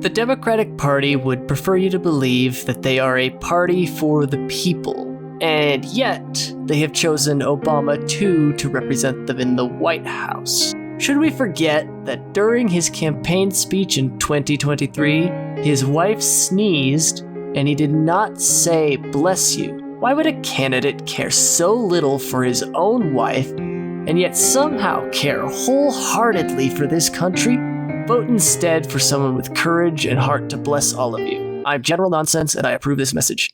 The Democratic Party would prefer you to believe that they are a party for the people, and yet they have chosen Obama too to represent them in the White House. Should we forget that during his campaign speech in 2023, his wife sneezed and he did not say bless you? Why would a candidate care so little for his own wife and yet somehow care wholeheartedly for this country? Vote instead for someone with courage and heart to bless all of you. I'm General Nonsense and I approve this message.